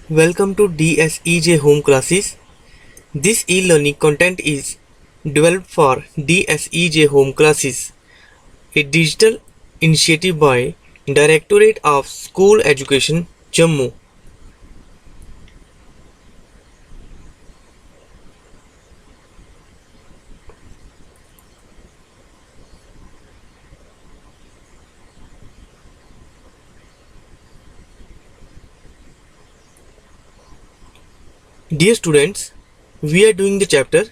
Welcome to DSEJ Home Classes. This e-learning content is developed for DSEJ Home Classes, a digital initiative by Directorate of School Education, Jammu. Dear students, we are doing the chapter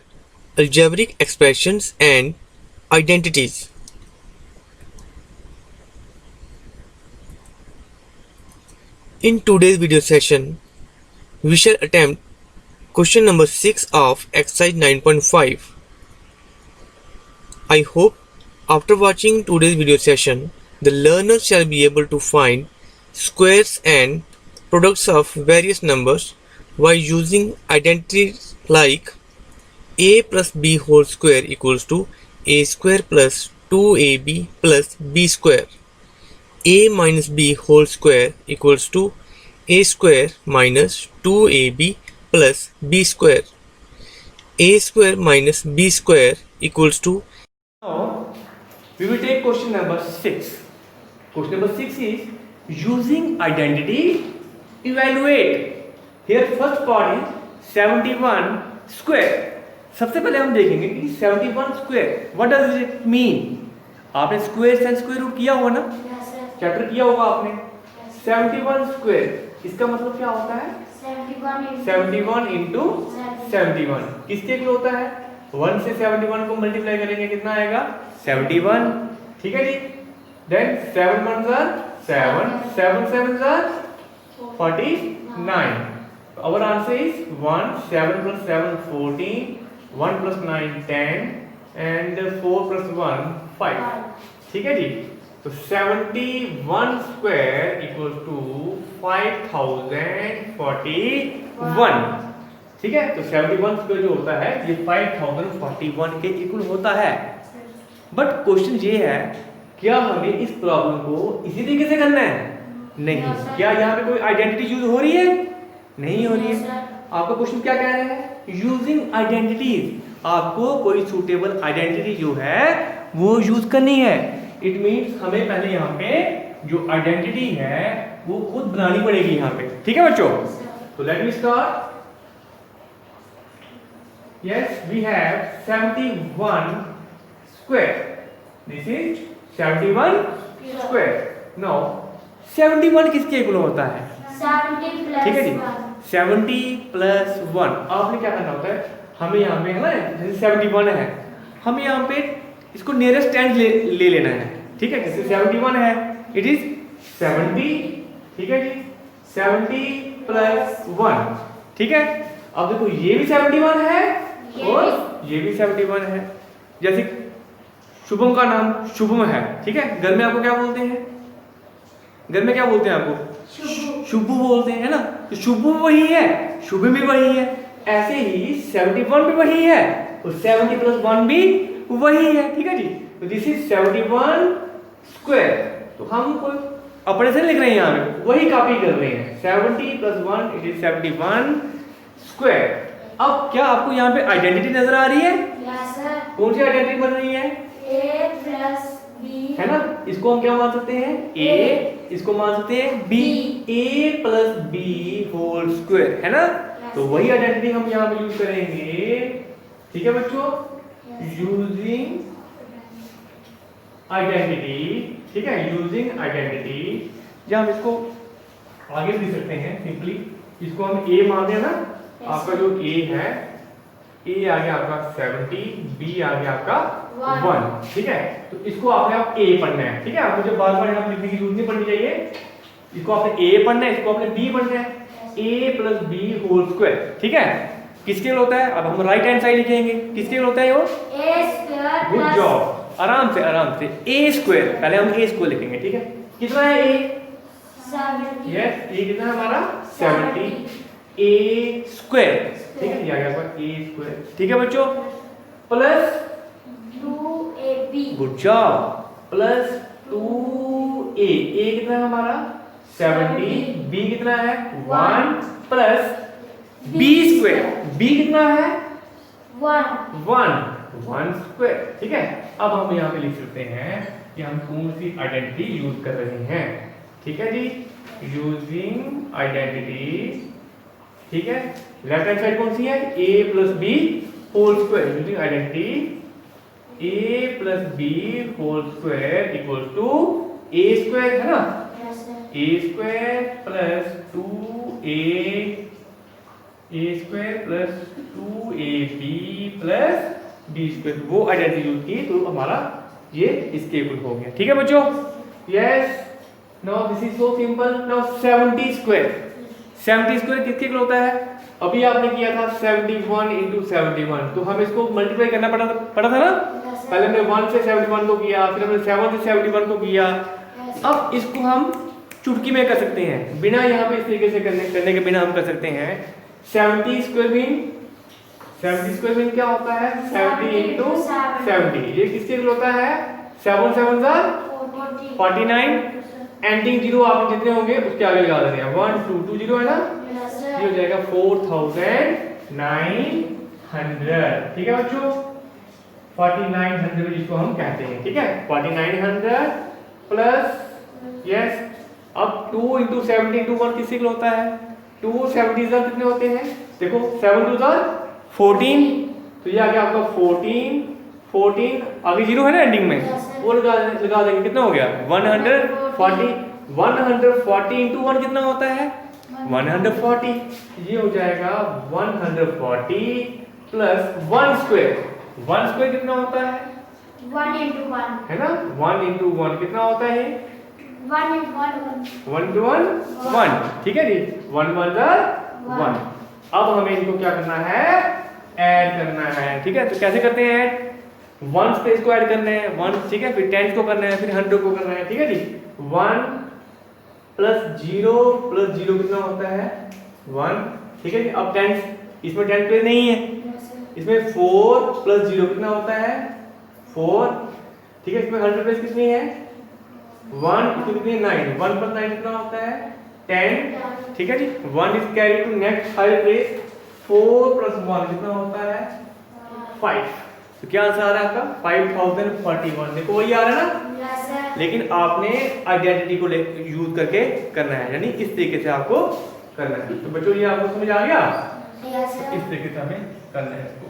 Algebraic Expressions and Identities. In today's video session, we shall attempt question number 6 of exercise 9.5. I hope after watching today's video session, the learner shall be able to find squares and products of various numbers by using identities like a plus b whole square equals to a square plus 2ab plus b square, a minus b whole square equals to a square minus 2ab plus b square, a square minus b square equals to. Now, we will take question number 6. Question number 6 is using identity, evaluate. Here first part is 71 square. सबसे पहले हम देखेंगे कि 71 square what does it mean. आपने square and square root किया होगा ना, chapter किया होगा आपने. 71 स्क्वायर इसका मतलब क्या होता है? 71 इंटू 71 किसके इक्वल होता है? 1 से 71 को मल्टीप्लाई करेंगे कितना आएगा? 71. ठीक है जी. Then 7 1 7 7 7 49. Our answer is 1. 7 plus 7 14, 1 plus 9 10 and 4 plus 1 5. ठीक है जी. तो 71 square equals to 5041. ठीक है. तो 71 स्क्वायर जो होता है ये 5041 के इक्वल होता है. बट क्वेश्चन ये है, क्या हमें इस प्रॉब्लम को इसी तरीके से करना है? नहीं. क्या यहाँ पे कोई आइडेंटिटी यूज हो रही है? नहीं हो रही है. आपका क्वेश्चन क्या कह रहा है? Using identities. आपको कोई सूटेबल आइडेंटिटी जो है वो यूज करनी है. इट मीन्स हमें पहले यहाँ पे जो आइडेंटिटी है वो खुद बनानी पड़ेगी यहाँ पे. ठीक है बच्चों. तो let me start. Yes, we have 71 square. This is 71 square. Now, 71 किसके इक्वल होता है? 70 plus ठीक है जी. 1. 70 प्लस 1. आपने क्या करना होता है? हमें यहाँ पे है ना, जैसे 71 है, हमें यहाँ पे इसको नियरेस्ट टेंथ ले लेना है. ठीक है. जैसे 71 है, इट इज 70. ठीक है जी. 70 प्लस 1. ठीक है. अब देखो ये भी 71 है और ये भी 71 है. जैसे शुभम का नाम शुभम है. ठीक है. घर में आपको क्या बोलते हैं? घर में क्या बोलते हैं आपको? शुभू बोलते हैं ना. तो शुभू वही है, शुभ भी वही है. ऐसे ही 71 भी वही है और 70 प्लस 1 भी वही है. ठीक है जी. तो दिस इज 71 स्क्वायर. तो हम कोई अपने से लिख रहे हैं, यहाँ पे वही कॉपी कर रहे हैं. 70 प्लस 1 इट इज 71 स्क्वायर. अब क्या आपको यहाँ पे आइडेंटिटी नजर आ रही है? Yes, sir. कौन सी आइडेंटिटी बन रही है? A plus B. है ना. इसको हम क्या मान सकते हैं? A. इसको मान सकते हैं B. A plus B whole square. है ना. तो वही आइडेंटिटी हम यहाँ पे यूज करेंगे. ठीक है बच्चों. Using identity. ठीक है. Using identity. जब हम इसको आगे भी लिख सकते हैं सिंपली. इसको हम A मानते हैं ना. आपका जो A है, A आ गया आपका 70, B आ गया आपका 1. ठीक है. तो इसको आपने आप A पढ़ना है. ठीक है. आपको जब बार बार यहाँ लिखने की जरूरत नहीं पड़नी चाहिए. इसको आपने A पढ़ना है, इसको आपने B पढ़ना है. A plus B whole square. ठीक है. किसके लिए होता है? अब हम राइट हैंड साइड लिखेंगे. किसके लिए होता है वो? A square good plus job. आराम से A स्क्वायर. पहले हम A स्क्वायर लिखेंगे. ठीक है. कितना है A? 70. यस. A कितना है हमारा? 70. A square. ठीक है. ये आ गया आपका A स्क्वायर. ठीक है बच्चों. Plus 2AB. Good job. Plus 2A. A कितना है हमारा? 70, b कितना है 1 प्लस b स्क्वायर, b कितना है 1 स्क्वायर। ठीक है, अब हम यहाँ पे लिख सकते हैं कि हम कौन सी आइडेंटिटी यूज कर रहे हैं। ठीक है जी, यूजिंग आइडेंटिटी। ठीक है, लेफ्ट हैंड साइड कौन सी है a plus B whole square, using identity a plus B whole square equal to a square है ना, a square plus 2a square plus 2ab plus b square, वो identity use की तो हमारा ये इसके इक्वल हो गया। ठीक है बच्चों, yes. Now this is so simple. Now 70 square, 70 square किसके इक्वल होता है? अभी आपने किया था 71 into 71, तो हम इसको मल्टीप्लाई करना पड़ा था ना। पहले हमने 1 से 71 को किया, फिर हमने 7 से 71 को किया। अब इसको हम चुटकी में कर सकते हैं, बिना यहाँ पे इस तरीके से करने के बिना हम कर सकते हैं। 70 स्क्वायर मीन क्या होता है 70 into 70, ये किसके इक्वल होता है 7 7 49, एंडिंग जीरो आपने जितने होंगे उसके आगे लगा देने हैं, 1 2 2 0 है ना, ये हो जाएगा 4900। ठीक है बच्चों, 4900 जिसको हम कहते हैं। ठीक है, 4900 प्लस यस, अब 2 into 70 into 1 किसके इक्वल होता है 2 70 कितने होते हैं, देखो 7 2 14, तो ये आ गया आपका 14 आगे जीरो है ना एंडिंग में, वो लगा देंगे, कितना हो गया 140 into 1 कितना होता है 140, ये हो जाएगा 140 प्लस 1 स्क्वायर कितना होता है 1 into 1 है ना, 1 into 1 कितना होता है 1 into 1 1 to 1 ठीक है जी, 1 1 1। अब हमें इनको क्या करना है ऐड करना है। ठीक है, तो कैसे करते हैं ऐड, 1 पे इसको ऐड करना है 1, ठीक है, फिर 10 को करना है, फिर 100 को करना है। ठीक है जी, 1 प्लस 0 कितना होता है 1। ठीक है जी, अब 10 इसमें 10 पे नहीं है, इसमें 4 प्लस 0 कितना होता है 4। ठीक है, इसमें 100 प्लस कितनी है 1, इसमें कितनी है 9, 1 प्लस 9 कितना होता है 10। ठीक है जी, 1 is carry to next higher place, 4 plus 1 कितना होता है 5। तो क्या आंसर आ रहा है आपका 5041। देखो वही आ रहा है ना, Yes sir. लेकिन आपने आइडेंटिटी को यूज करके करना है, यानी इस तरीके से आपको करना है। तो बच्चों ये आपको समझ आ गया, Yes sir. इस तरीके से हमें करना है इसको।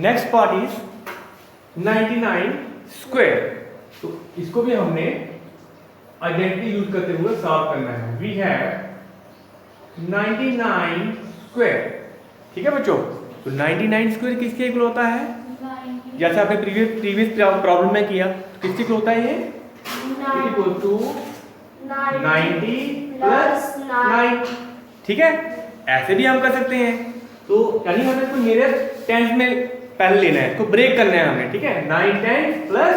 नेक्स्ट पार्ट इज 99 स्क्वायर, तो इसको भी हमने आइडेंटिटी यूज करते हुए सॉल्व करना है। We have 99 square. ठीक है बच्चों, तो 99 स्क्वायर किसके इक्वल होता है, जैसे आपने प्रीवियस प्रॉब्लम में किया, तो किसके इक्वल होता है ये इक्वल टू 90 प्लस 9। ठीक है, ऐसे भी हम कर सकते हैं, तो यानी हमें इसको नियरेस्ट टेंस में पहले लेना है, इसको ब्रेक करना है हमें। ठीक है, 9 10 प्लस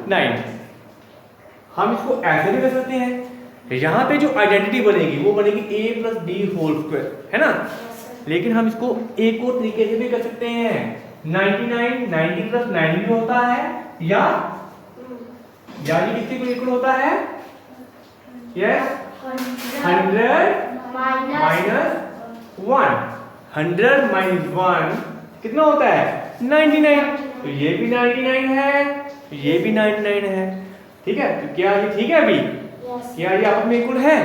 9, हम इसको ऐसे भी कर सकते हैं, यहाँ पे जो आइडेंटिटी बनेगी वो बनेगी a plus B whole square, है ना। लेकिन हम इसको एक और तरीके से भी कर सकते हैं, 99 90 प्लस 9 भी होता है, या ये किसके को इक्वल होता है यस 100 माइनस 1, 100 माइनस 1 कितना होता है 99, तो ये भी 99 है, तो ये भी 99 है। ठीक है, तो क्या ये ठीक है अभी, क्या ये आपस में इक्वल है,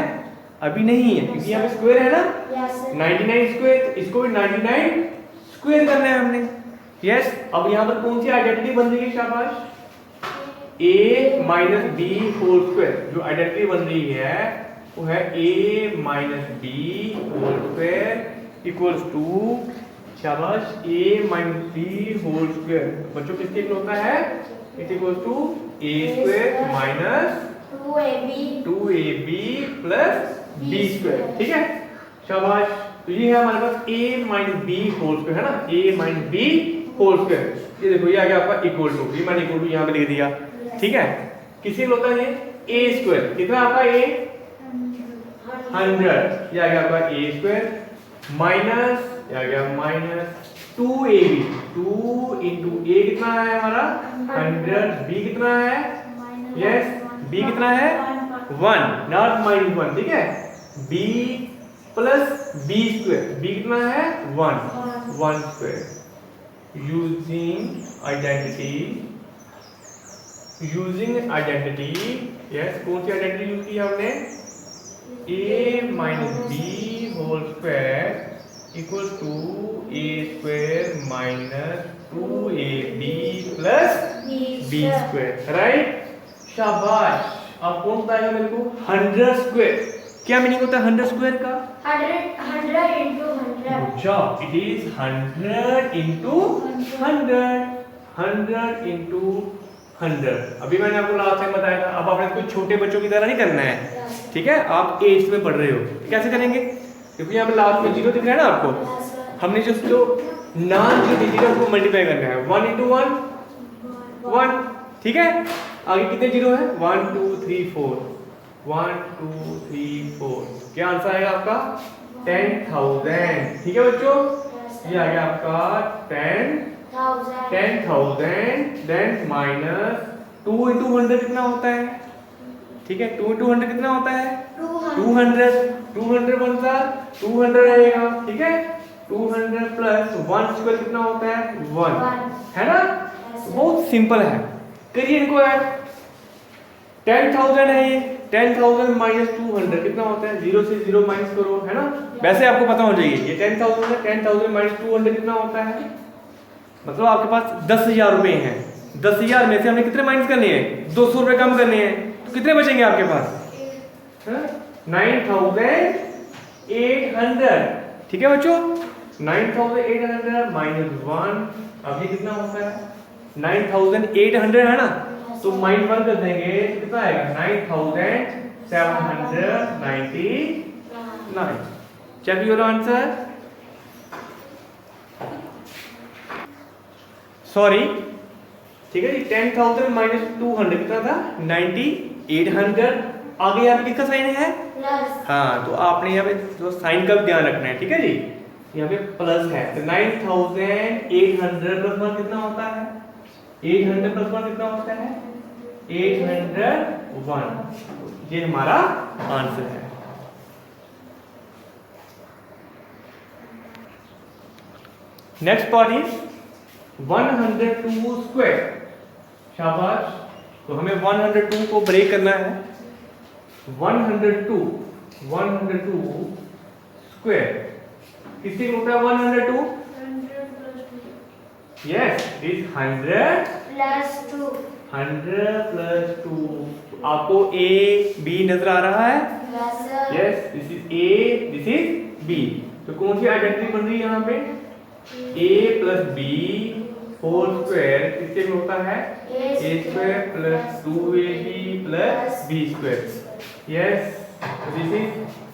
अभी नहीं है, क्योंकि यहाँ पे स्क्वायर है ना, Yes sir. 99 स्क्वायर, तो इसको भी 99 स्क्वायर करना है हमने। यस, अब यहाँ पर कौन सी आइडेंटिटी बन रही है, शाबाश, a minus B whole square. जो आइडेंटिटी बन रही है वो है a minus B whole square equals to, शाबाश, a minus B whole square. बच्चों किसके इक्वल होता है, it equals to a square minus 2ab plus b square. ठीक है, शाबाश, तो ये है हमारे पास a minus B whole square, है ना, a minus B whole square. ये देखो, ये आ गया आपका equal to, b minus equal to यहाँ पे लिख दिया। ठीक है, किसी को होता है a स्क्वायर, कितना आपका a 100, ये आ गया आपका a स्क्वायर माइनस, ये आ गया माइनस 2ab, 2 into a कितना है हमारा 100, b कितना है, यस b कितना है 1, नॉट -1, ठीक है, b plus b square, b कितना है 1 स्क्वायर, यूजिंग आइडेंटिटी, यस कौन सी आइडेंटिटी यूज की हमने, a minus B whole square equal to a square minus 2ab plus b square, right, शाबाश। अब कौन बताएगा मेरे को 100 स्क्वायर, क्या मीनिंग होता है 100 स्क्वायर का, 100 into 100. Good job, it is 100 into 100, 100 into 100। अभी मैंने आपको लास्ट टाइम बताया था, अब आपने इसको छोटे बच्चों की तरह नहीं करना है, ठीक है, आप 8th में पढ़ रहे हो, तो कैसे करेंगे, क्योंकि यहाँ पे लास्ट में 0 दिख रहा है ना आपको, हमने जो नॉन जीरो डिजिट है उसको मल्टीप्लाई करना है, 1 into 1 1, ठीक है, आगे कितने जीरो है 1 2 3 4, 1 2 3 4, क्या आंसर आएगा आपका 10,000, ठीक है बच्चों, ये आ गया आपका 10,000, देन माइनस 2 into 100 कितना होता है, ठीक है, 2 into 100 कितना होता है 200, 200 1 सा 200 रहेगा, ठीक है, 200 प्लस 1 स्क्वायर कितना होता है 1, है ना, बहुत सिंपल है, करिए इनको ऐड, 10,000 है ये, 10,000 माइनस 200 कितना होता है, 0 से 0 माइनस करो, है ना, वैसे आपको पता हो जाएगी, ये 10,000 है, 10,000 माइनस 200 कितना होता है, मतलब आपके पास 10,000 रुपए हैं, 10,000 में से हमने कितने माइनस करने हैं 200 रुपए कम करने हैं, तो कितने बचेंगे आपके पास 9,800, ठीक है बच्चों, 9,800 माइनस 1, अब ये कितना होता है 9,800 है ना, तो माइनस 1 कर देंगे तो कितना आएगा 9,799, चेक योर आंसर, सॉरी, ठीक है जी, 10,000 माइनस 200 कितना था 9,800, आगे यहाँ पे किसका साइन है प्लस, हाँ, तो आपने यहाँ पे जो साइन का ध्यान रखना है, ठीक है जी, यहाँ पे प्लस है, तो 9,800 प्लस 1 कितना होता है 800 प्लस 1 कितना होता है 801, ये हमारा आंसर है। नेक्स्ट पार्ट इज 102 स्क्वायर, शाबाश, तो हमें 102 को ब्रेक करना है, 102 स्क्वायर किससे होता है 102, 100 plus 2 यस इज 100 plus 2 100 + 2, आपको ए बी नजर आ रहा है, plus yes this is A, this is B, तो कौन सी आइडेंटिटी बन रही है यहाँ पे a plus B whole square किससे होता है a square plus 2ab plus b square, yes this is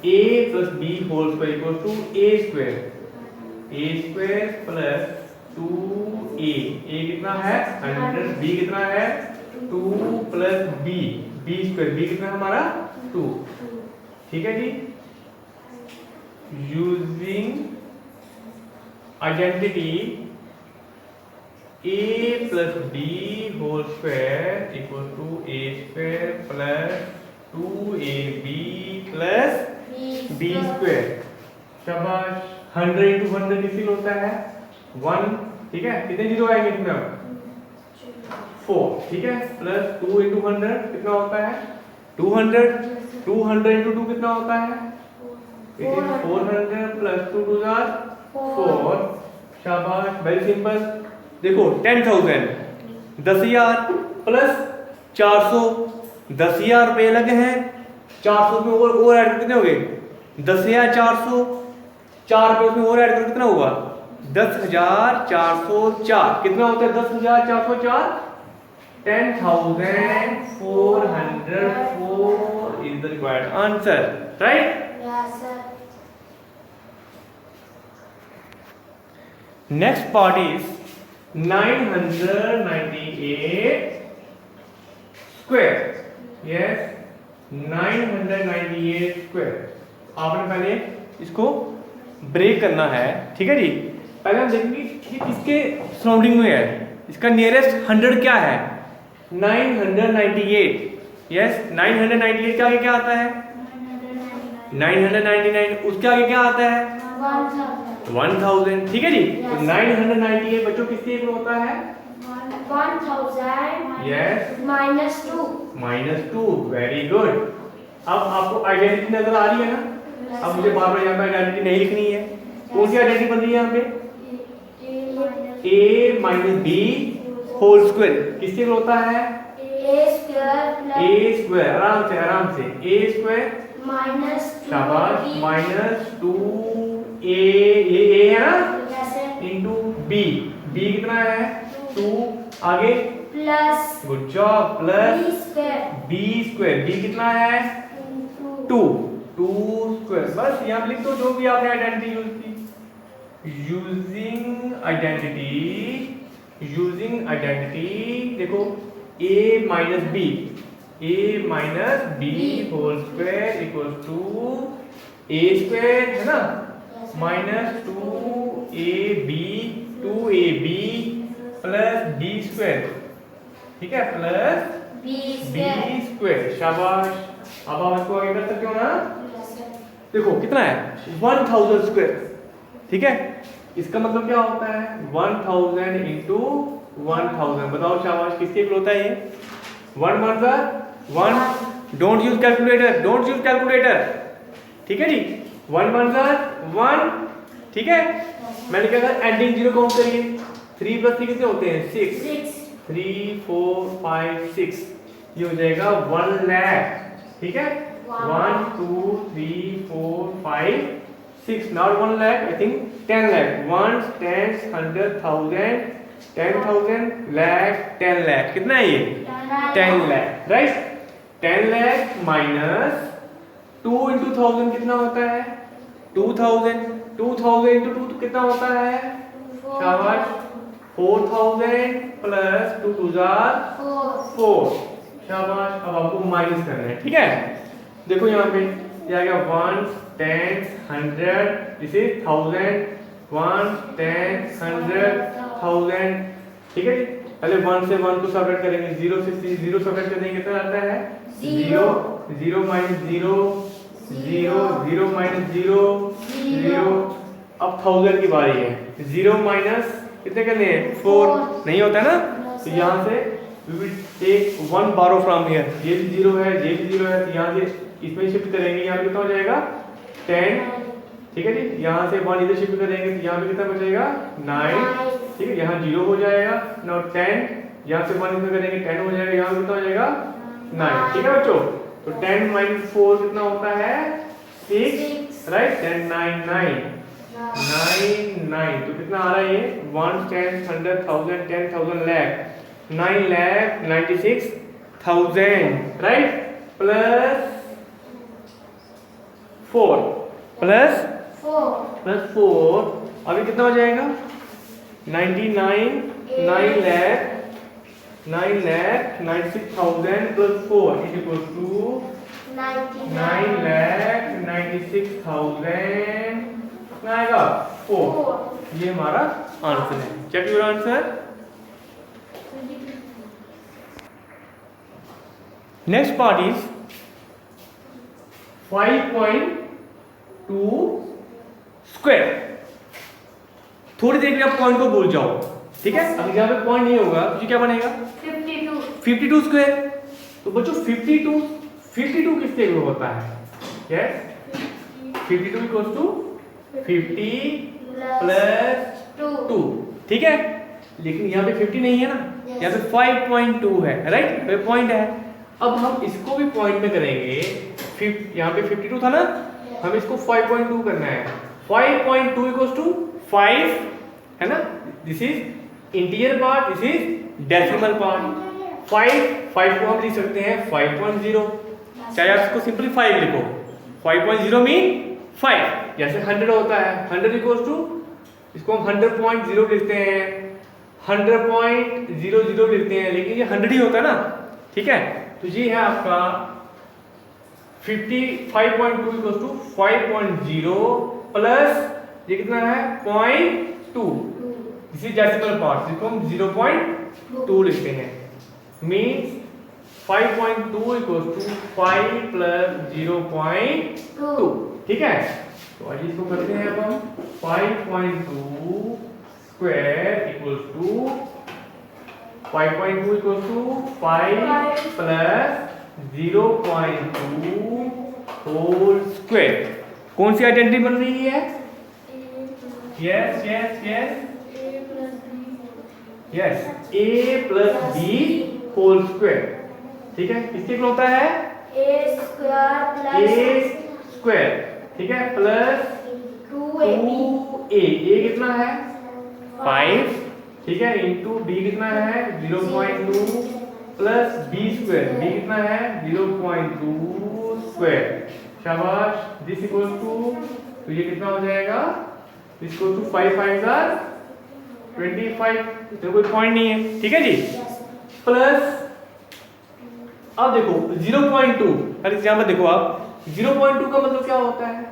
a plus b whole square equal to a square plus 2a, a कितना है 100, b कितना है 2 प्लस b स्क्वायर, b कितना है हमारा 2, ठीक है जी, using identity a plus b whole square equal to a square plus 2ab plus b square, शाबाश, 100 into 100 कितनी होता है 1, ठीक है, कितने जीरो आएंगे इसमें अब 4, ठीक है, प्लस 2 into 100 कितना होता है 200, 200 into 2 कितना होता है इट इज 400 प्लस 2 2 4, शाबाश, वेरी सिंपल, देखो 10,000 10,000 प्लस 400, 10,000 रुपए लगे हैं, 400 में और ऐड कितने हो गए 10,400, 4 रुपए उसमें और ऐड करो कितना होगा 10,404, कितना होता है 10,404, 10,404 is the required answer, right? yes sir, Next part is 998 square, yes 998 square, आपने पहले इसको ब्रेक करना है, ठीक है जी, पहले हम देखेंगे इसके सराउंडिंग में है, इसका नियरेस्ट 100 क्या है? 998। यस, 998 के आगे क्या आता है? 999। उसके आगे क्या आता है? 1000। ठीक है जी। तो 998 बच्चों किसके इक्वल होता है? 1000 यस, -2। -2। Very good. अब आपको आइडेंटिटी नजर आ रही है ना? अब मुझे बार बार यहाँ पे आइडेंटिटी नहीं लिखनी है। कौन सी आइडेंटिटी बन रही है यहाँ पे? a minus B whole square किसके इक्वल होता है? a square. आराम से आराम से। a स्क्वायर -2 शाबाश माइनस 2 a है ना इंटू बी। बी कितना है? 2। आगे plus good job plus b² B square. B कितना है? 2 स्क्वायर। बस यहाँ पे लिख दो जो भी आपने आइडेंटिटी यूज की। यूजिंग आइडेंटिटी देखो a minus B whole square equal to a square है ना minus 2ab plus b square. ठीक है, प्लस b² b स्क्वायर। शाबाश। अब आप इसको आगे कर सकते हो ना? देखो कितना है? 1000 स्क्वायर। ठीक है, इसका मतलब क्या होता है? 1000 इंटू 1000। बताओ शाबाश किसके इक्वल होता है ये? 1 1 डोंट यूज कैलकुलेटर। ठीक है जी। 1 1 ठीक है। मैंने क्या कहा? एंडिंग 0 काउंट करिए। 3 + 3 कितने होते हैं? 6। 3 4 5 6 ये हो जाएगा 1 लाख। ठीक है, 1 2 3 4 5 6 not 1 lakh, I think 10 lakh. 1 10 100 1000 10,000 lakh 10 lakh कितना है ये? 10 lakh right. 10 lakh minus 2 into 1000 कितना होता है? 2000 into 2 तो कितना होता है? शाबाश 4000 प्लस 2 2 4। शाबाश। अब आपको माइनस करना है। ठीक है, देखो यहाँ पे ये आ गया 1 10 100 दिस इज 1000 1 10 100 1000। ठीक है जी। पहले 1 से 1 को सबट्रैक्ट करेंगे, 0 से 0 सबट्रैक्ट करेंगे कितना आता है? 0 0 माइनस 0 0 0 माइनस 0 0। अब 1000 की बारी है। 0 माइनस कितने करने हैं? 4 नहीं होता है ना? तो यहाँ से we will take 1 borrow from here। ये भी 0 है, ये भी 0 है, तो यहाँ से इसमें शिफ्ट करेंगे। यहाँ पे कितना हो जाएगा? 10। ठीक है जी। यहाँ से 1 इधर शिफ्ट करेंगे तो यहाँ पे कितना बचेगा? 9। ठीक है, यहाँ 0 हो जाएगा। नाउ 10 यहाँ से 1 इधर करेंगे 10 हो जाएगा। यहाँ पे कितना हो जाएगा? 9। ठीक है बच्चों, तो 10 माइनस 4 कितना होता है? 6 राइट। 10 9 9 तो कितना आ रहा है ये? 1 10 100 1000 10,000 लाख 9,96,000 राइट। प्लस 4 अभी कितना हो जाएगा? 99 9 lakh 96,000 plus 4 is equal to 9 lakh 96,000 कितना आएगा? 4। ये हमारा आंसर है। Check your answer. Next part is 5.2 square. थोड़ी देर के लिए आप पॉइंट को भूल जाओ। ठीक है, अगर यहाँ पे पॉइंट नहीं होगा तो क्या बनेगा? 52 स्क्वायर। तो बच्चों 52 किसके इक्वल होता है? Yes, 52 equals to 50 plus 2। ठीक है, लेकिन यहाँ पे 50 नहीं है ना, यहाँ पे 5.2 है राइट। पे पॉइंट है। अब हम इसको भी पॉइंट में करेंगे। यहाँ पे 52 था ना, हम इसको 5.2 करना है। 5.2 इक्वल्स टू 5 है ना। This is integer part, this is decimal part. 5 को हम लिख सकते हैं 5.0, चाहे आप इसको सिंपलीफाई लिखो। 5.0 मीन 5 जैसे 100 होता है। 100 इक्वल्स टू इसको हम 100.0 लिखते हैं, 100.00 लिखते हैं, लेकिन ये 100 ही होता है ना। ठीक है, तो ये है आपका 5.2 इक्वल्स टू 5.0 प्लस ये कितना है? 0.2। दिस इज डेसिमल पार्ट, जिसको हम 0.2 लिखते हैं। Means 5.2 equals to 5 plus 0.2। ठीक है, तो आज इसको करते हैं अब हम 5.2 square equals to 5.2 equals to 5 plus 0.2 whole square. कौन सी आइडेंटिटी बन रही है? Yes yes yes yes, a plus B whole square. ठीक है, किसके इक्वल होता है? a square a plus square. ठीक है, प्लस 2a। a कितना है? 5। ठीक है, इंटू b कितना है? 0.2 प्लस b स्क्वायर। b कितना है? 0.2 स्क्वायर। शाबाश। दिस इक्वल्स टू, तो ये कितना हो जाएगा? This equals to 5 5 25। तो कोई पॉइंट नहीं है। ठीक है जी। प्लस अब देखो 0.2, अरे यहाँ पर देखो आप 0.2 का मतलब क्या होता है?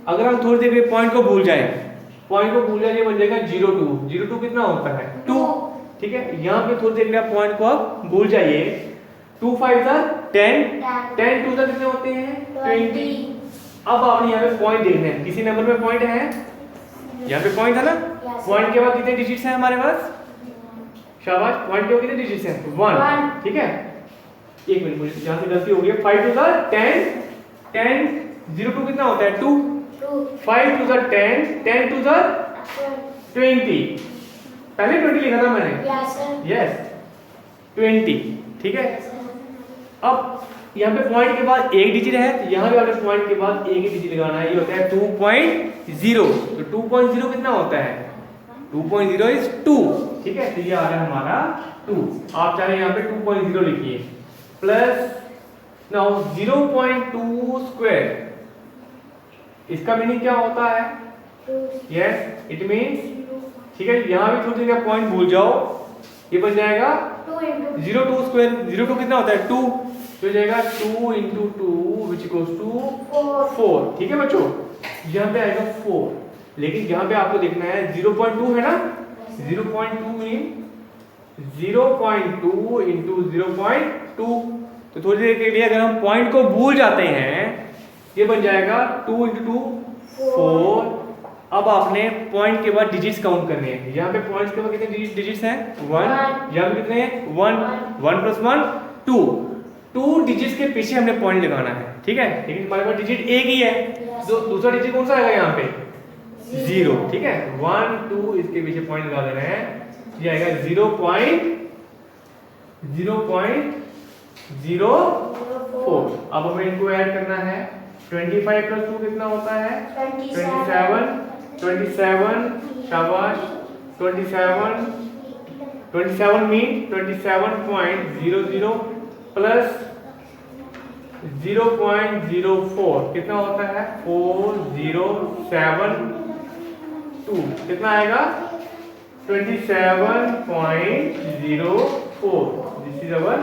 अगर हम थोड़ी देर पॉइंट को भूल जाए, ये बन जाएगा 0.2। 0.2 कितना होता है? 2। ठीक है, यहाँ पे थोड़ी देर आप पॉइंट को आप भूल जाइए। 2 5 10, 10 2 कितने होते हैं? 20। अब आपने यहाँ पे पॉइंट देखना है, किसी नंबर पे पॉइंट है? यहाँ पे पॉइंट है ना? पॉइंट के बाद कितने डिजिट्स हैं हमारे पास? शाबाश, पॉइंट के बाद कितने डिजिट्स हैं? 1। ठीक है, एक मिनट, मुझे यहाँ से गलती हो गई। 5 2 10, 10 0.2 कितना होता है? 2। 5 2 10, 10 2 20। पहले 20 लिखा था मैंने। यस 20। ठीक है, अब यहाँ पे पॉइंट के बाद एक डिजिट है, तो यहाँ पे आपने पॉइंट के बाद एक ही डिजिट लगाना है। ये होता है 2.0। तो 2.0 कितना होता है? 2.0 इज 2। ठीक है, तो ये आ रहा है हमारा 2। आप चाहे यहाँ पे 2.0 लिखिए। प्लस नाउ 0.2 स्क्वायर, इसका मीनिंग क्या होता है? यस, इट मीन्स, ठीक है, यहाँ भी थोड़ी देर पॉइंट भूल जाओ, ये बन जाएगा 0.2 स्क्वायर। 0.2 कितना होता है? 2। तो जाएगा 2 into 2 which equals to 4। ठीक है बच्चों, यहाँ पे आएगा 4। लेकिन यहाँ पे आपको देखना है 0.2 है ना? 0.2 मीन 0.2 into 0.2। तो थोड़ी देर के लिए अगर हम पॉइंट को भूल जाते हैं, ये बन जाएगा 2 into 2 4। अब आपने पॉइंट के बाद डिजिट्स काउंट करने हैं। यहाँ पे पॉइंट्स के बाद कितने डिजिट्स हैं? 1। यहाँ पे कितने हैं? 1। 1 + 1 2। 2 डिजिट्स के पीछे हमने पॉइंट लगाना है। ठीक है, लेकिन हमारे पास डिजिट एक ही है, तो दूसरा डिजिट कौन सा आएगा यहाँ पे? 0। ठीक है, 1 2 इसके पीछे पॉइंट लगा देना है, ये आएगा 0.04। अब हमें इनको ऐड करना है। 25 + 2 कितना होता है? 27। 27, शाबाश। 27 मीन 27.00 प्लस 0.04 कितना होता है? 4072। कितना आएगा? 27.04। This is our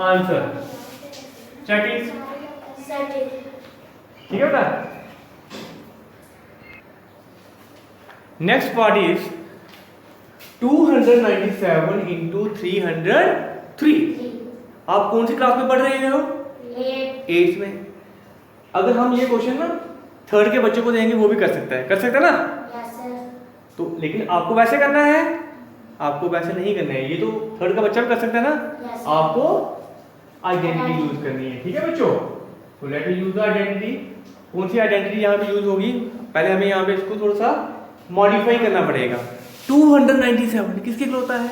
answer. Check it. ठीक है बेटा। Next part is 297 into 303। आप कौन सी क्लास में पढ़ रहे हो? 8th में। अगर हम ये क्वेश्चन ना 3rd के बच्चों को देंगे, वो भी कर सकता है ना? तो लेकिन आपको वैसे करना है, आपको वैसे नहीं करना है। ये तो 3rd का बच्चा भी कर सकता है ना? आपको आइडेंटिटी यूज करनी है। ठीक है बच्चों, तो let us use the identity. कौन सी आइडेंटिटी यहाँ पे यूज होगी? पहले हमें यहाँ पे इसको थोड़ा सा मॉडिफाई करना पड़ेगा। 297 किसके लिए होता है?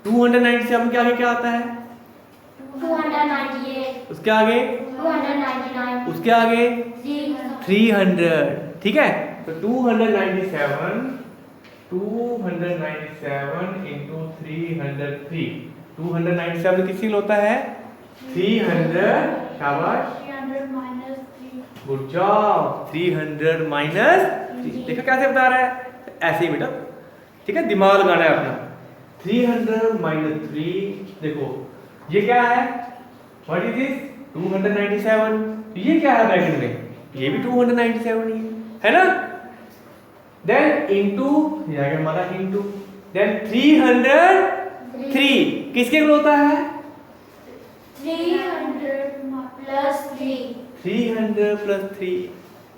297 के आगे क्या आता है? 298, उसके आगे 299, उसके आगे 300। ठीक है, तो 297 into 303। 297 किसके लिए होता है? 300। शाबाश, 300 minus 3, गुड जॉब। 300 माइनस 3। देखो कैसे बता रहा है? ऐसे ही बेटा, ठीक है, दिमाग लगाना है अपना। 300 माइनस 3, देखो ये क्या है? What is this? 297। ये क्या है ब्रैकेट में? ये भी 297 ही है ना? देन इंटू ये आ गया हमारा इंटू, देन 303 किसके इक्वल होता है? 300 plus 3. 300 प्लस 3,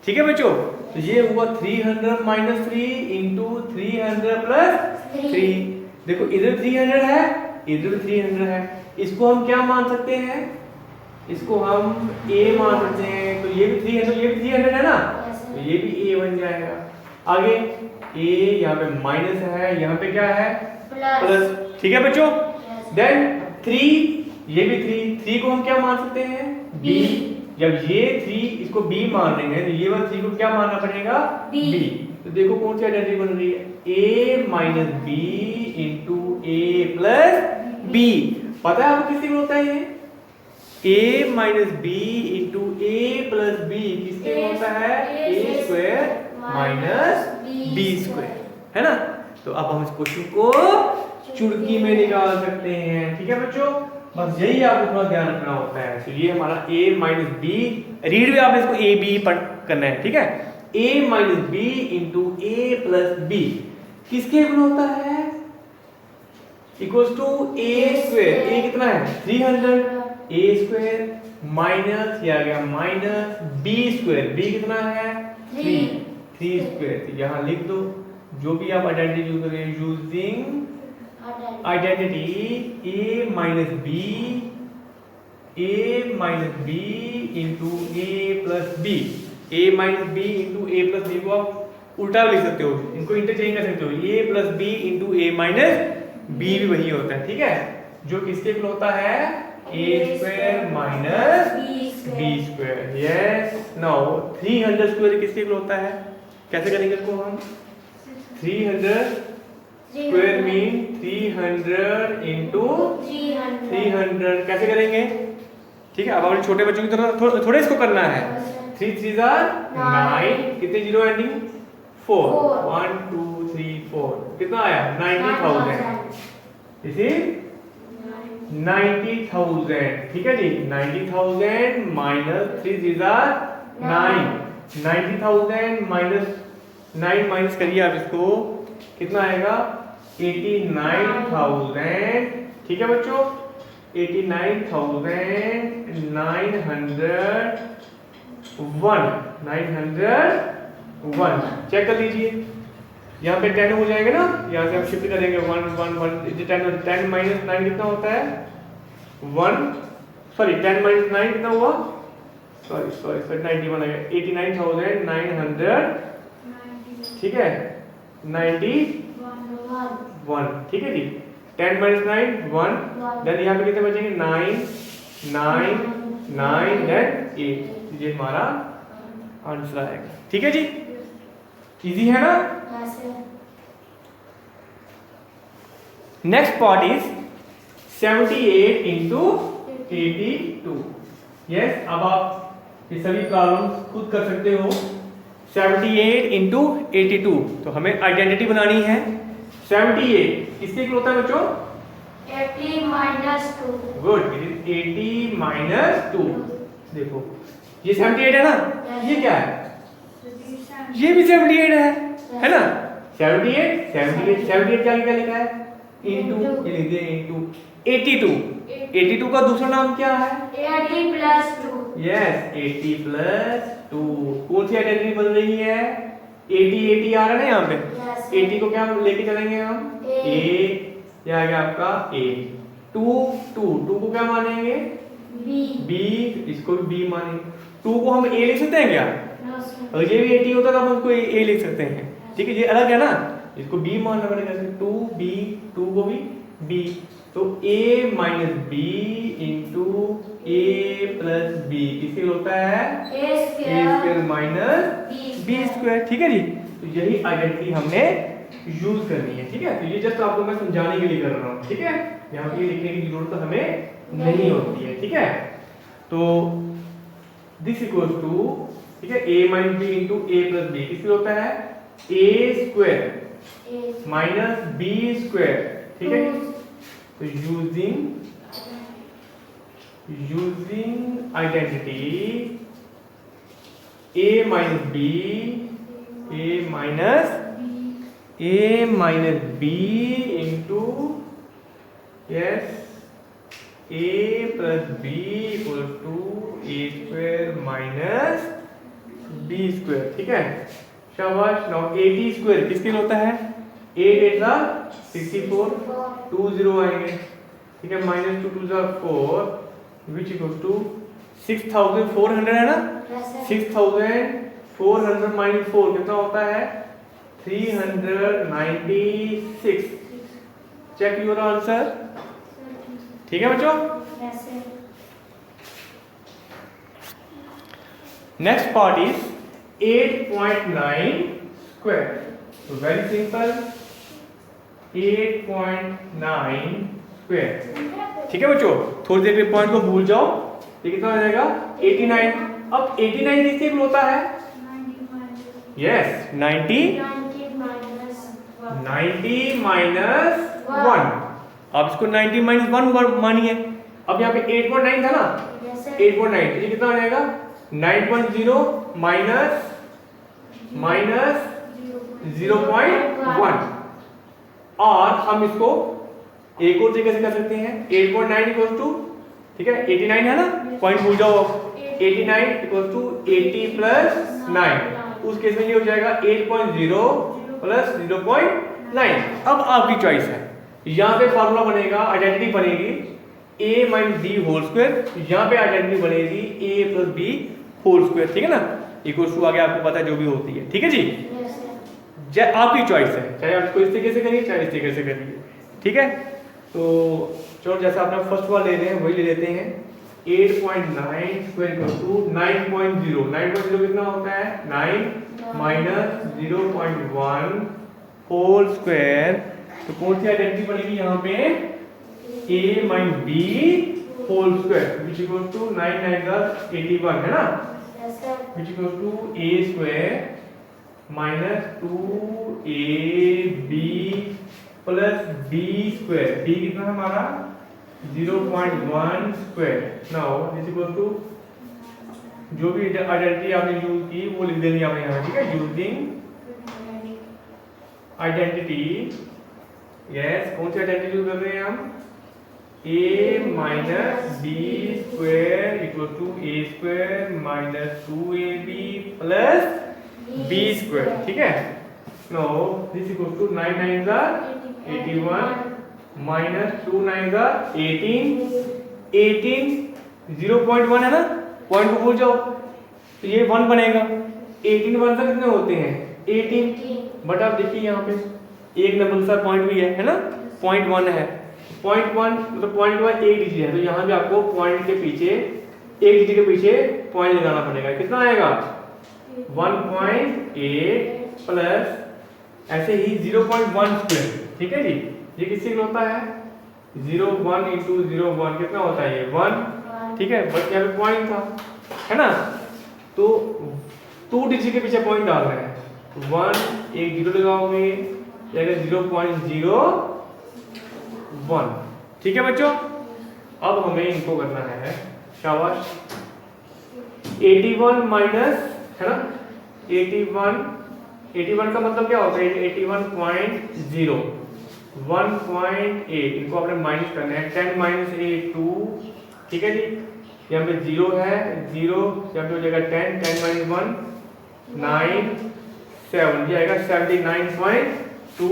ठीक है बच्चों। तो ये हुआ 300 माइनस 3 इंटू 300 प्लस 3। देखो इधर 300 है, इधर 300 है, इसको हम क्या मान सकते हैं? इसको हम a मान सकते हैं। तो ये भी 300, ये भी 300 है ना, तो ये भी a बन जाएगा। आगे a यहाँ पे माइनस है, यहाँ पे क्या है? प्लस, ठीक है बच्चों। देन 3, ये भी 3 को हम क्या मान सकते हैं? b। जब ये 3 इसको b मान रहे हैं तो ये वाला 3 को क्या मानना पड़ेगा? b। तो देखो कौन सी आइडेंटिटी बन रही है? a minus b into a plus b। पता है आपको किसके होता है ये? a minus b into a plus b किसके होता है? a square minus b square, है ना। तो अब हम इस क्वेश्चन को चुटकी में निकाल सकते हैं, ठीक है बच्चों। बस यही आपको थोड़ा ध्यान रखना होता है। तो ये हमारा a माइनस बी, रीड भी आपने इसको a b पढ़ करना है, ठीक है। a minus B into a plus b किसके इक्वल होता है? Equals to a square. a कितना है? 300। a स्क्वायर माइनस ये आ गया माइनस b स्क्वायर, b कितना है? 3 स्क्वायर। यहाँ लिख दो जो भी आप आइडेंटिटी यूज करें, using identity a minus b into a plus b। a minus b into a plus b को आप उल्टा लिख सकते हो, इनको इंटरचेंज कर सकते हो। a plus b into a minus b भी वही होता है, ठीक है। जो किसके इक्वल होता है? a square minus b square. Yes, now 300 square किसके इक्वल होता है? कैसे करेंगे इसको हम? 300 स्क्वायर मीन 300 इंटू 300 कैसे करेंगे? ठीक है, अब अपने छोटे बच्चों की तरह थोड़े इसको करना है। 3 3 9, कितने जीरो एंडिंग? 4, 1 2 3 4, कितना आया? 90,000। इसी 90,000, ठीक है जी। 90,000 माइनस 3 3 9, 90,000 माइनस 9 माइनस करिए आप इसको, कितना आएगा? 89,000, ठीक है बच्चों। 901 चेक कर लीजिए। यहाँ पे 10 हो जाएगा ना, यहाँ से हम शिफ्ट करेंगे 1 1 1, 10 माइनस 9 कितना होता है? 1, सॉरी 10 माइनस 9 कितना हुआ? सॉरी 91 आ गया। 89,900, ठीक है, 91, ठीक है जी। 10 माइनस 9 1, देन यहाँ पे कितने बचेंगे? 9 9 9 देन 8। ये हमारा आंसर आएगा, ठीक है जी। इजी है ना। Next part is 78 into 82। Yes, अब आप ये सभी प्रॉब्लम खुद कर सकते हो। 78 इंटू 82, तो हमें आइडेंटिटी बनानी है। 78 किसके इक्वल होता है बच्चों? 80 minus 2. Good, it is 80 minus 2। देखो ये 78 है ना, ये क्या है? ये भी 78 है ना। 78 क्या लिखा है? इंटू, ये लिख दिया इंटू 82 का दूसरा नाम क्या है? 80 plus 2. Yes, 80 plus 2। कौन सी आइडेंटिटी बन रही है? 80 आ रहा है ना यहाँ पे। 80 को क्या लेके चलेंगे हम? a, ये आ गया आपका a। 2 को क्या मानेंगे? b, इसको भी b मानेंगे। 2 को हम a लिख सकते हैं क्या? अगर ये भी 80 होता तो हम उसको a लिख सकते हैं, ठीक है। ये अलग है ना, इसको b मानना पड़ेगा। 2 को भी b, तो a minus b into a plus b किसके होता है? a square minus b square, ठीक है जी। तो यही आइडेंटिटी हमने यूज करनी है, ठीक है। तो ये जस्ट आपको मैं समझाने के लिए कर रहा हूँ, ठीक है। यहाँ पे लिखने की जरूरत तो हमें नहीं होती है, ठीक है। तो दिस इक्वल्स टू, ठीक है, a minus b into a plus b किसके होता है? a square minus b square, ठीक है। तो using identity a minus b a minus b into yes a plus b equals to a square minus b square, ठीक है। शाबाश। Now 80 square किसके लिए होता है? 8 8 जा 64, 2 0 आएंगे, ठीक है। माइनस 2 2 जा 4 विच इक्वल्स टू 6400 है ना। 6400 माइनस 4 कितना होता है? 396। चेक योर आंसर, ठीक है बच्चों। Next part is 8.9 square. तो वेरी सिंपल, 8.9 स्क्वायर, ठीक है बच्चों। थोड़ी देर के पॉइंट को भूल जाओ, ये कितना हो जाएगा? 89। अब 89 किसके इक्वल होता है? Yes 90 minus 1। आप इसको 90 माइनस 1 मानिए। अब यहाँ पे 8.9 था ना, 8.9 ये कितना हो जाएगा? 9.0 माइनस 0.1। और हम इसको एक और तरीके से कर सकते हैं। 8.9 इक्वल्स टू, ठीक है 89 है ना, पॉइंट भूल जाओ। 89 इक्वल्स टू 80 प्लस 9। उस केस में ये हो जाएगा 8.0 प्लस 0.9। अब आपकी चॉइस है, यहाँ पे फॉर्मूला बनेगा, आइडेंटिटी बनेगी a minus b whole square, यहाँ पे आइडेंटिटी बनेगी a plus b whole square, ठीक है ना। इक्वल्स टू आगे आपको पता है जो भी होती है, ठीक है जी। आपकी चॉइस है, चाहे आप इसको इस तरीके से करिए चाहे इस तरीके से करिए, ठीक है। तो चलो जैसे आपने फर्स्ट वाला ले रहे हैं वही ले लेते हैं। 8.9 स्क्वायर इक्वल टू 9.0। 9.0 कितना होता है? 9 माइनस 0.1 होल स्क्वायर। तो कौन सी आइडेंटिटी बनेगी यहाँ पे? a minus b whole square which equal to 9 9 81 है ना, which equal to a square minus 2ab plus b square. b कितना है हमारा? 0.1 square. Now this equal to जो भी आइडेंटिटी आपने यूज की वो लिख देनी आपने यहाँ, ठीक है। यूजिंग आइडेंटिटी, यस कौन सी आइडेंटिटी यूज कर रहे हैं हम? a minus b square equal to a square minus 2ab plus b square, ठीक है। No this equal to 9 9 81 minus 2 9 18 18 0.1 है ना, पॉइंट को भूल जाओ तो ये 1 बनेगा। 18 1 से कितने होते हैं? 18। बट आप देखिए यहाँ पे एक नंबर सा पॉइंट भी है ना, 0.1 है। 0.1 मतलब 0.1 एक डिजिट है, तो यहाँ भी आपको पॉइंट के पीछे एक डिजिट के पीछे पॉइंट लगाना पड़ेगा। कितना आएगा? 1.8 प्लस ऐसे ही 0.1 स्क्वायर, ठीक है जी। ये किससे होता है? 0.1 इंटू 0.1 कितना होता है? ये 1, ठीक है। बट यहाँ पे पॉइंट था, है ना, तो 2 डिजिट के पीछे पॉइंट डाल रहे हैं। 1 एक 0 लगाओगे, 0.01, ठीक है बच्चों। अब हमें इनको करना है, शाबाश। 81 माइनस, है ना, 81 का मतलब क्या होता है? 81.0 1.8 इनको आपने माइनस करना है। 10 माइनस 8 2, ठीक है जी। यहाँ पे 0 है, 0 यहाँ पे हो जाएगा 10 10 माइनस 1 9 7, ये आएगा 79.2।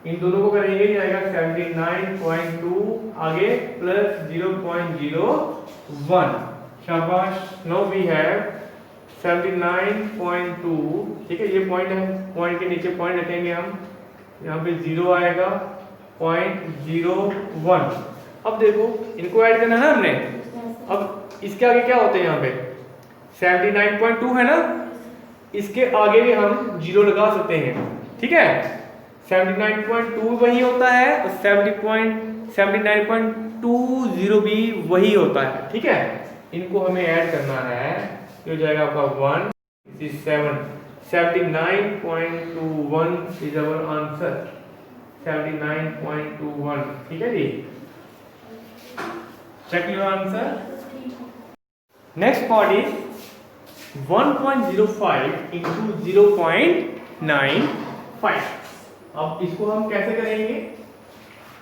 इन दोनों को करेंगे, ये आएगा 79.2 आगे प्लस 0.01। शाबाश। नाउ वी हैव 79.2, ठीक है। ये पॉइंट है, पॉइंट के नीचे पॉइंट रखेंगे हम, यहाँ पे 0 आएगा 0.01। अब देखो इनको ऐड करना है ना हमने। अब इसके आगे क्या होते हैं? यहाँ पे 79.2 है ना, इसके आगे भी हम 0 लगा सकते हैं, ठीक है। 79.2 वही होता है और 79.20 भी वही होता है, ठीक है। इनको हमें ऐड करना है, ये हो जाएगा आपका 1 7 79.21 इज आवर आंसर। 79.21, ठीक है जी। Check your answer. Next part is 1.05 into 0.9 5। अब इसको हम कैसे करेंगे?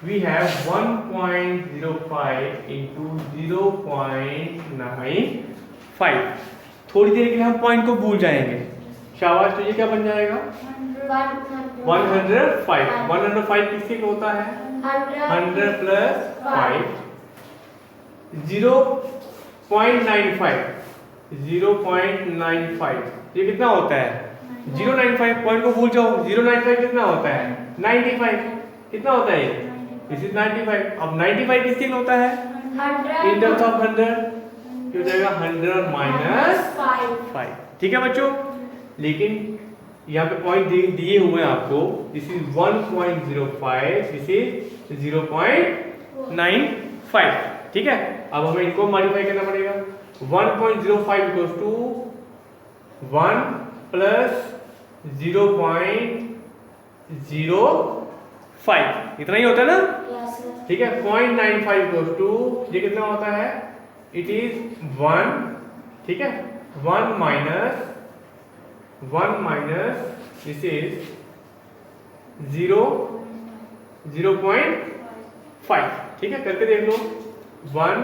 We have 1.05 into 0.95। थोड़ी देर के लिए हम पॉइंट को भूल जाएंगे। शाबाश, तो ये क्या बन जाएगा? 105। 105 किससे होता है? 100 प्लस 5। 0.95 ये कितना होता है? 0.95। पॉइंट को भूल जाओ। 0.95 कितना होता है? 95। कितना होता है ये? This is 95। अब 95 किसके लिए होता है? इन टर्म्स ऑफ 100 हो जाएगा 100 माइनस 5। ठीक है बच्चों, लेकिन यहाँ पे पॉइंट दिए हुए हैं आपको। This is 1.05, this is 0.95। ठीक है, अब हमें इनको मॉडिफाई करना पड़ेगा। 1.05 इक्वल्स टू 1 प्लस 0.05, इतना ही होता है ना? ठीक है। 0.95 इक्वल्स टू ये कितना होता है? It is 1। ठीक है, 1 माइनस दिस इज 0.5। ठीक है, करके देख लो। 1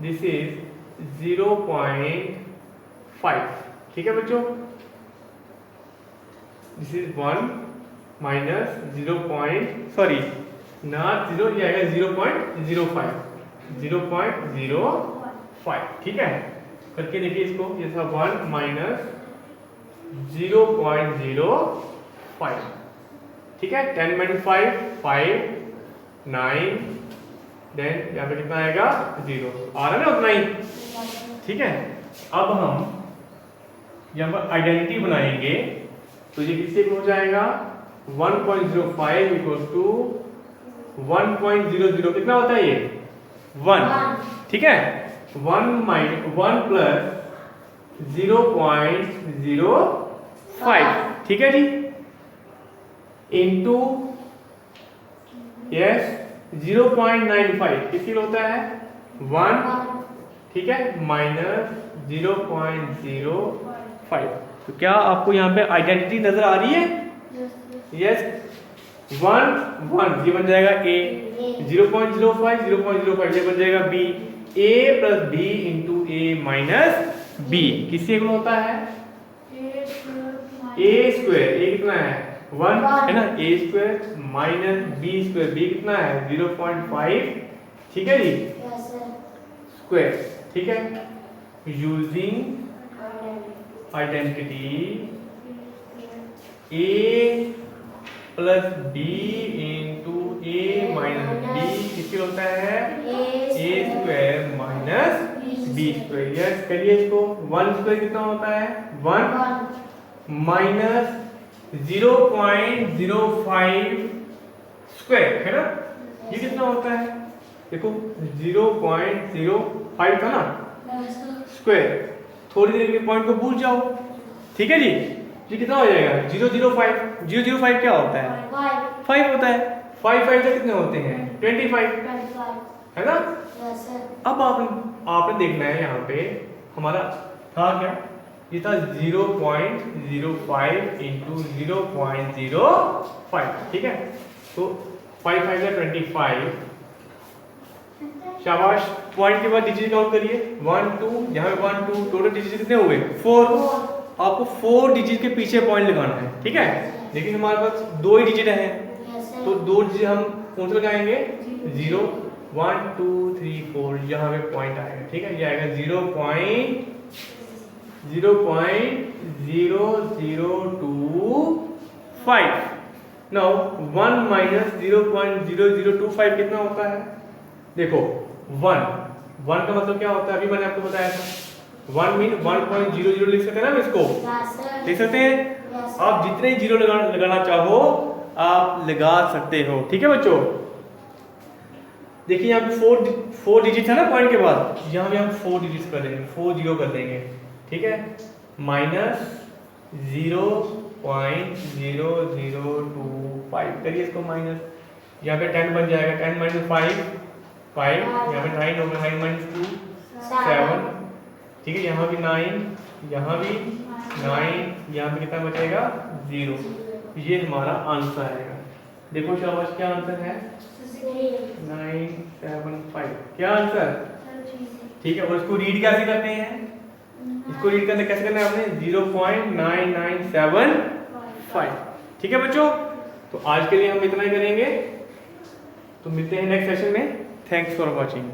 दिस इज 0.5। ठीक है बच्चों, दिस इज 1 माइनस 0. नॉट 0, ये आएगा 0.05। 0.05। ठीक है, करके देखिए इसको। ये था 1 माइनस 0.05। ठीक है, 10 माइनस 5 5 9, देन यहाँ पे कितना आएगा? 0 आ रहा है ना, उतना ही। ठीक है, अब हम यहाँ पर आइडेंटिटी बनाएंगे, तो ये किससे हो जाएगा? 1.05 इक्वल टू 1.00। कितना होता है ये? 1। ठीक है, 1 प्लस 0.05। ठीक है जी, इंटू 0.95 किसके लिए होता है? 1। ठीक है, माइनस 0.05। तो क्या आपको यहाँ पे आइडेंटिटी नजर आ रही है? यस। 1 ये बन जाएगा A, 0.05 0.05 ये बन जाएगा B। A plus B into A minus B किससे इक्वल होता है? A square. A कितना है? 1 है ना। A square minus B square. B कितना है? 0.5। ठीक है जी, स्क्वायर। ठीक है, using identity A plus B into A minus B किसके होता है? A square minus B square. Yes, करिए इसको। 1 स्क्वायर कितना होता है? 1 माइनस 0.05 स्क्वायर है ना। ये कितना होता है? देखो 0.05 था ना स्क्वायर। थोड़ी देर के पॉइंट को भूल जाओ। ठीक है जी, ये कितना हो जाएगा? 0.05। 0.05 क्या होता है? 5 होता है। 5 से कितने होते हैं? 25 है ना। अब आपने देखना है यहाँ पे हमारा था क्या? ये था 0.05 इंटू 0.05। ठीक है, तो 5 5 25। शाबाश। पॉइंट के बाद डिजिट काउंट करिए। 1 2, यहाँ पे 1 2, टोटल डिजिट कितने हुए? 4। आपको 4 डिजिट के पीछे पॉइंट लगाना है। ठीक है, लेकिन हमारे पास 2 ही डिजिट हैं, तो 2 डिजिट हम कौन से लगाएंगे? 0 1 2 3 4 यहाँ पे पॉइंट आएगा। ठीक है, ये आएगा 0.00225। नाउ 1 माइनस 0.0025 कितना होता है? देखो 1 का मतलब क्या होता है? अभी मैंने आपको बताया था। 1 मीन 1.00 लिख सकते हैं ना इसको? लिख सकते हैं। आप जितने जीरो लगाना चाहो आप लगा सकते हो। ठीक है बच्चों, देखिए यहाँ पे 4 डिजिट है ना पॉइंट के बाद, यहाँ भी हम 4 डिजिट कर देंगे, 4 जीरो कर देंगे। ठीक है, माइनस 0.0025 करिए इसको माइनस। यहाँ पे 10 बन जाएगा। 10 माइनस 5 यहाँ पे 9 होगा। 9 माइनस 2 7। ठीक है, यहाँ भी 9, यहाँ भी 9, यहाँ पे कितना बचेगा? 0। ये हमारा आंसर आएगा। देखो शाबाश, क्या आंसर है? 975। क्या आंसर? ठीक है। और इसको रीड कैसे करते हैं? इसको रीड करने कैसे करना है आपने? 0.9975। ठीक है बच्चों, तो आज के लिए हम इतना ही करेंगे, तो मिलते हैं नेक्स्ट सेशन में। Thanks for watching.